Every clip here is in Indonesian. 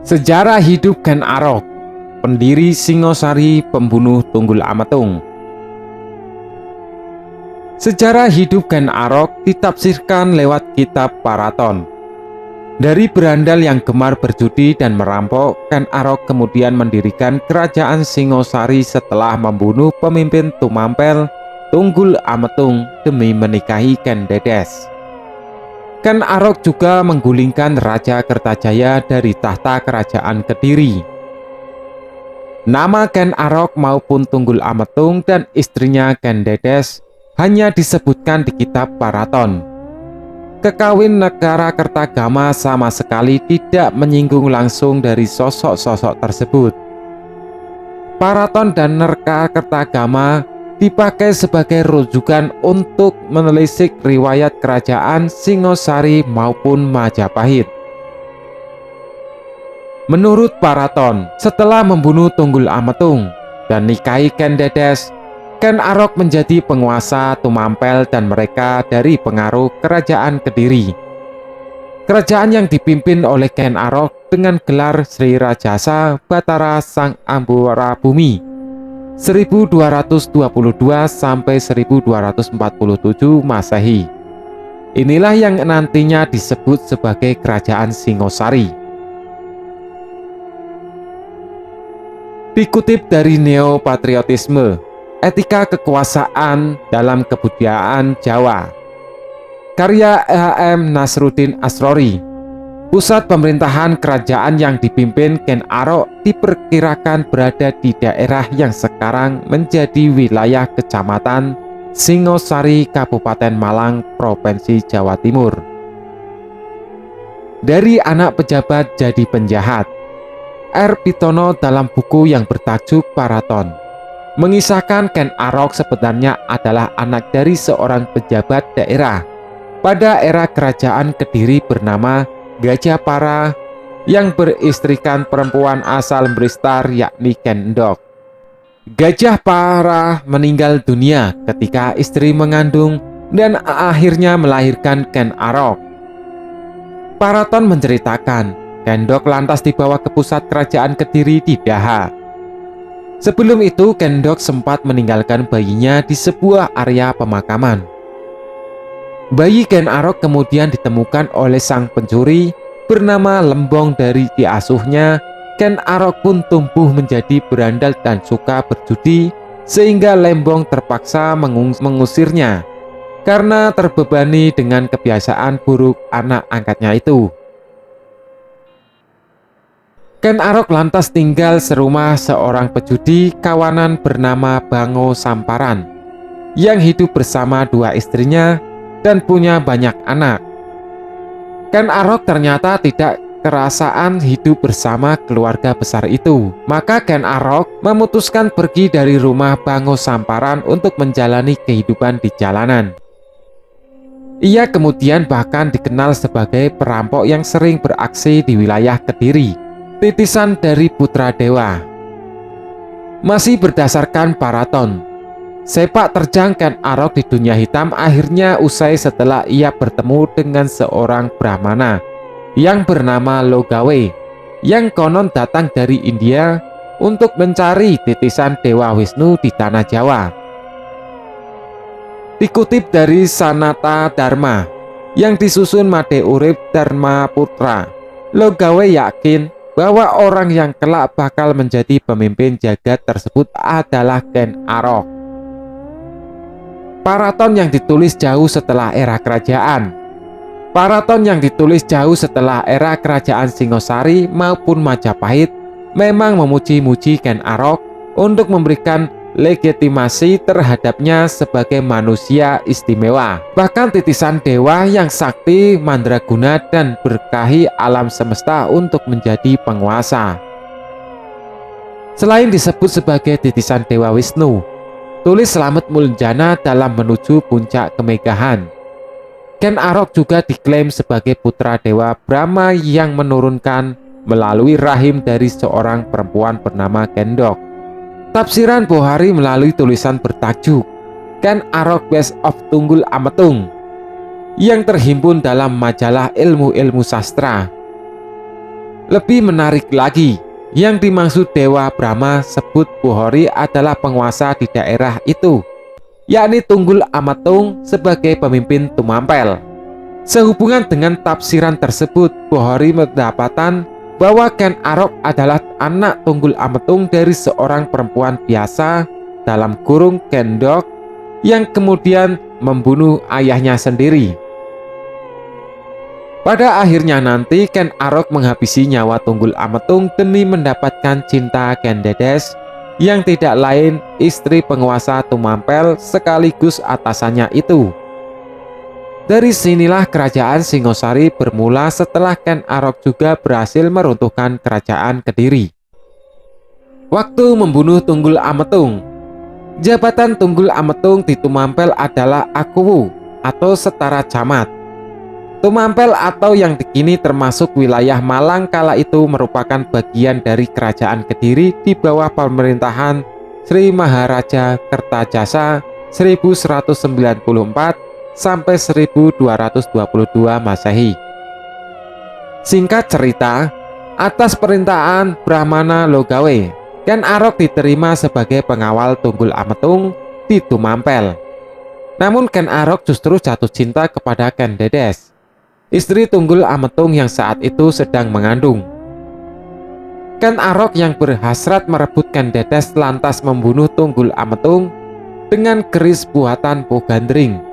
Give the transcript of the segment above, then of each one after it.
Sejarah hidup Ken Arok, pendiri Singosari, pembunuh Tunggul Ametung. Sejarah hidup Ken Arok ditafsirkan lewat kitab Paraton. Dari berandal yang gemar berjudi dan merampok, Ken Arok kemudian mendirikan kerajaan Singosari setelah membunuh pemimpin Tumampel, Tunggul Ametung demi menikahi Ken Dedes. Ken Arok juga menggulingkan Raja Kertajaya dari tahta kerajaan Kediri. Nama Ken Arok maupun Tunggul Ametung dan istrinya Ken Dedes hanya disebutkan di kitab Paraton. Kekawin negara Kertagama sama sekali tidak menyinggung langsung dari sosok-sosok tersebut. Paraton dan Nerka Kertagama dipakai sebagai rujukan untuk menelisik riwayat kerajaan Singosari maupun Majapahit. Menurut Paraton, setelah membunuh Tunggul Ametung dan nikahi Ken Dedes, Ken Arok menjadi penguasa Tumampel dan mereka dari pengaruh kerajaan Kediri. Kerajaan yang dipimpin oleh Ken Arok dengan gelar Sri Rajasa Batara Sang Ambora Bumi 1222 sampai 1247 Masehi. Inilah yang nantinya disebut sebagai Kerajaan Singosari. Dikutip dari Neopatriotisme, Etika Kekuasaan dalam Kebudayaan Jawa, karya H.M. Nasruddin Asrori. Pusat pemerintahan kerajaan yang dipimpin Ken Arok diperkirakan berada di daerah yang sekarang menjadi wilayah Kecamatan Singosari, Kabupaten Malang, Provinsi Jawa Timur. Dari anak pejabat jadi penjahat, R. Pitono dalam buku yang bertajuk Paraton mengisahkan Ken Arok sebenarnya adalah anak dari seorang pejabat daerah pada era kerajaan Kediri bernama Gajapara yang beristrikan perempuan asal Bristar yakni Ken Endok. Gajapara meninggal dunia ketika istri mengandung dan akhirnya melahirkan Ken Arok. Paraton menceritakan Ken Endok lantas dibawa ke pusat kerajaan Kediri di Daha. Sebelum itu Ken Endok sempat meninggalkan bayinya di sebuah area pemakaman. Bayi Ken Arok kemudian ditemukan oleh sang pencuri bernama Lembong dari diasuhnya. Ken Arok pun tumbuh menjadi berandal dan suka berjudi sehingga Lembong terpaksa mengusirnya karena terbebani dengan kebiasaan buruk anak angkatnya itu. Ken Arok lantas tinggal serumah seorang pejudi kawanan bernama Bango Samparan yang hidup bersama dua istrinya dan punya banyak anak. Ken Arok ternyata tidak kerasaan hidup bersama keluarga besar itu. Maka Ken Arok memutuskan pergi dari rumah Bango Samparan untuk menjalani kehidupan di jalanan. Ia kemudian bahkan dikenal sebagai perampok yang sering beraksi di wilayah Kediri. Titisan dari Putra Dewa. Masih berdasarkan Paraton, sepak terjang Ken Arok di dunia hitam akhirnya usai setelah ia bertemu dengan seorang Brahmana yang bernama Logawe, yang konon datang dari India untuk mencari titisan Dewa Wisnu di tanah Jawa. Dikutip dari Sanata Dharma yang disusun Made Urip Dharma Putra, Logawe yakin bahwa orang yang kelak bakal menjadi pemimpin jagat tersebut adalah Ken Arok. Paraton yang ditulis jauh setelah era kerajaan. Paraton yang ditulis jauh setelah era kerajaan Singosari maupun Majapahit memang memuji-muji Ken Arok untuk memberikan legitimasi terhadapnya sebagai manusia istimewa. Bahkan titisan dewa yang sakti, mandraguna dan berkahi alam semesta untuk menjadi penguasa. Selain disebut sebagai titisan Dewa Wisnu, tulis Slamet Muljana dalam Menuju Puncak Kemegahan. Ken Arok juga diklaim sebagai putra Dewa Brahma yang menurunkan melalui rahim dari seorang perempuan bernama Ken Endok. Tafsiran Bohari melalui tulisan bertajuk Ken Arok Best of Tunggul Ametung yang terhimpun dalam majalah Ilmu-Ilmu Sastra. Lebih menarik lagi, yang dimaksud Dewa Brahma sebut Bohori adalah penguasa di daerah itu, yakni Tunggul Amatung sebagai pemimpin Tumampel. Sehubungan dengan tafsiran tersebut, Bohori mendapatkan bahwa Ken Arok adalah anak Tunggul Amatung dari seorang perempuan biasa dalam kurung Kendok yang kemudian membunuh ayahnya sendiri. Pada akhirnya nanti Ken Arok menghabisi nyawa Tunggul Amatung demi mendapatkan cinta Ken Dedes yang tidak lain istri penguasa Tumampel sekaligus atasannya itu. Dari sinilah kerajaan Singosari bermula setelah Ken Arok juga berhasil meruntuhkan kerajaan Kediri. Waktu membunuh Tunggul Amatung. Jabatan Tunggul Amatung di Tumampel adalah Akuwu atau setara camat. Tumampel atau yang kini termasuk wilayah Malang kala itu merupakan bagian dari kerajaan Kediri di bawah pemerintahan Sri Maharaja Kertajasa 1194 sampai 1222 Masehi. Singkat cerita, atas perintahan Brahmana Logawe, Ken Arok diterima sebagai pengawal Tunggul Amatung di Tumampel. Namun Ken Arok justru jatuh cinta kepada Ken Dedes, istri Tunggul Amatung yang saat itu sedang mengandung. Ken Arok yang berhasrat merebut Ken Dedes lantas membunuh Tunggul Amatung dengan keris buatan Pogandring.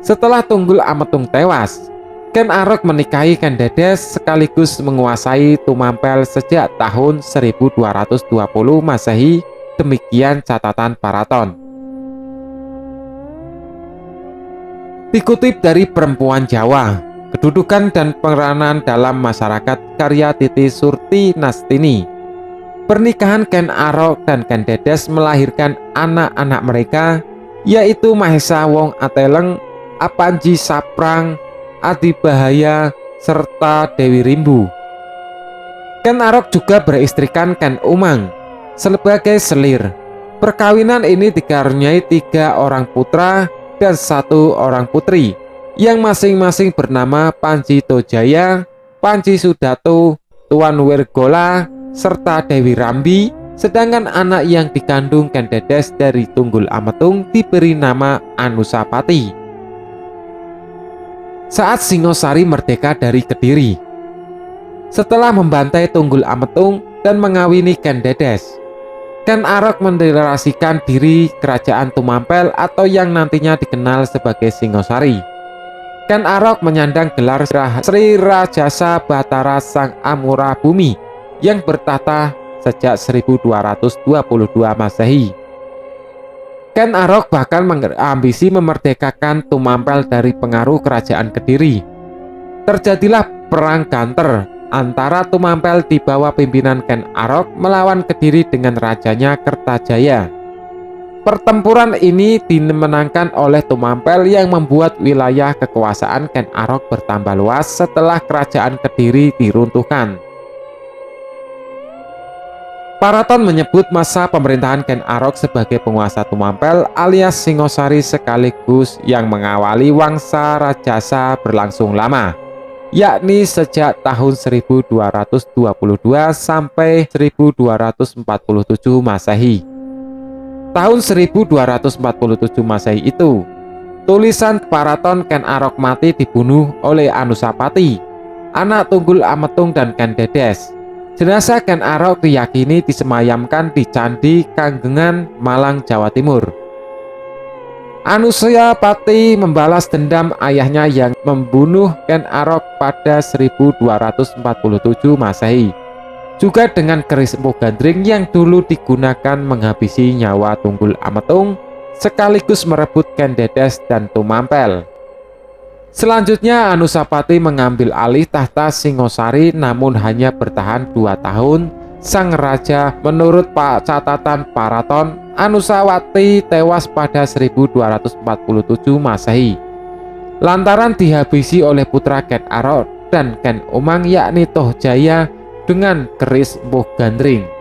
Setelah Tunggul Amatung tewas, Ken Arok menikahi Ken Dedes sekaligus menguasai Tumampel sejak tahun 1220 Masehi, demikian catatan Paraton. Dikutip dari Perempuan Jawa, Kedudukan dan peranan dalam masyarakat, karya Titi Surti Nastini. Pernikahan Ken Arok dan Ken Dedes melahirkan anak-anak mereka, yaitu Mahesa Wong Ateleng, Apanji Saprang, Adi Bahaya, serta Dewi Rimbu. Ken Arok juga beristrikan Ken Umang sebagai selir. Perkawinan ini dikaruniai 3 orang putra dan 1 orang putri, yang masing-masing bernama Panji Tojaya, Panji Sudato, Tuan Wirgola, serta Dewi Rambi. Sedangkan anak yang dikandung Ken Dedes dari Tunggul Amatung diberi nama Anusapati. Saat Singosari merdeka dari Kediri, setelah membantai Tunggul Amatung dan mengawini Ken Dedes, Ken Arok mendeklarasikan diri kerajaan Tumampel atau yang nantinya dikenal sebagai Singosari. Ken Arok menyandang gelar Sri Rajasa Batara Sang Amura Bumi yang bertahta sejak 1222 Masehi. Ken Arok bahkan berambisi memerdekakan Tumampel dari pengaruh kerajaan Kediri. Terjadilah perang Ganter antara Tumampel di bawah pimpinan Ken Arok melawan Kediri dengan rajanya Kertajaya. Pertempuran ini dimenangkan oleh Tumampel yang membuat wilayah kekuasaan Ken Arok bertambah luas setelah kerajaan Kediri diruntuhkan. Paraton menyebut masa pemerintahan Ken Arok sebagai penguasa Tumampel alias Singosari sekaligus yang mengawali Wangsa Rajasa berlangsung lama, yakni sejak tahun 1222 sampai 1247 Masehi. Tahun 1247 Masehi itu, tulisan Paraton Ken Arok mati dibunuh oleh Anusapati, anak Tunggul Amatung dan Ken Dedes. Jenazah Ken Arok diyakini disemayamkan di Candi Kanggengan, Malang, Jawa Timur. Anusapati membalas dendam ayahnya yang membunuh Ken Arok pada 1247 Masehi. Juga dengan keris Pogandring yang dulu digunakan menghabisi nyawa Tunggul Amatung sekaligus merebut Ken Dedes dan Tumampel. Selanjutnya Anusapati mengambil alih tahta Singosari namun hanya bertahan 2 tahun. Sang raja menurut catatan Paraton, Anusawati tewas pada 1247 Masehi lantaran dihabisi oleh putra Ken Arok dan Ken Umang yakni Tohjaya dengan keris Pogandring.